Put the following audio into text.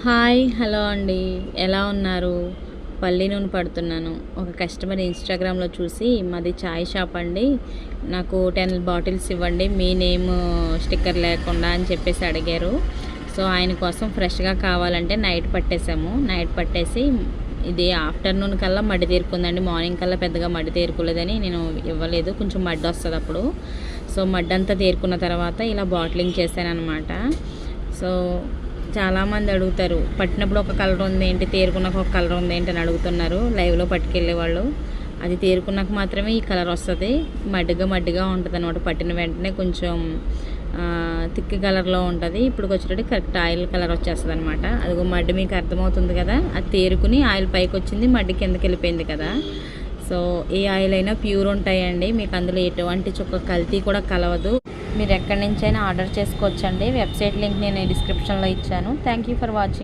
Hi hello అండి. ఎలా ఉన్నారు? పల్లి నూనె పడుతున్నాను. ఒక కస్టమర్ ఇన్స్టాగ్రామ్లో చూసి మాది చాయ్ షాప్ అండి, నాకు 10 బాటిల్స్ ఇవ్వండి మీ నేమ్ స్టిక్కర్ లేకుండా అని చెప్పేసి అడిగారు. సో ఆయన కోసం ఫ్రెష్గా కావాలంటే నైట్ పట్టేసాము. నైట్ పట్టేసి ఇది ఆఫ్టర్నూన్ కల్లా మడ్డి తీరుకుందండి. మార్నింగ్ కల్లా పెద్దగా మడ్డి తీరుకోలేదని నేను ఇవ్వలేదు, కొంచెం మడ్డి వస్తుంది అప్పుడు. సో మడ్డంతా తీరుకున్న తర్వాత ఇలా బాటిలింగ్ చేశాను అనమాట. సో చాలామంది అడుగుతారు, పట్టినప్పుడు ఒక కలర్ ఉంది ఏంటి, తేరుకున్నాక ఒక కలర్ ఉంది ఏంటి అని అడుగుతున్నారు లైవ్లో పట్టుకెళ్ళే వాళ్ళు. అది తేరుకున్నాక మాత్రమే ఈ కలర్ వస్తుంది. మడ్డిగా ఉంటుంది అనమాట. పట్టిన వెంటనే కొంచెం థిక్ కలర్లో ఉంటుంది. ఇప్పుడు వచ్చేటప్పుడు కరెక్ట్ ఆయిల్ కలర్ వచ్చేస్తుంది అనమాట. అదిగో మడ్డి మీకు అర్థమవుతుంది కదా, అది తేరుకుని ఆయిల్ పైకి వచ్చింది, మడ్డి కిందకి వెళ్ళిపోయింది కదా. సో ఏ ఆయిల్ అయినా ప్యూర్ ఉంటాయండి, మీకు అందులో ఎటువంటి చుక్క కల్తీ కూడా కలవదు. మీరు ఎక్కడి నుంచైనా ఆర్డర్ చేసుకోవచ్చండి. వెబ్సైట్ లింక్ నేను డిస్క్రిప్షన్లో ఇచ్చాను. Thank you for watching.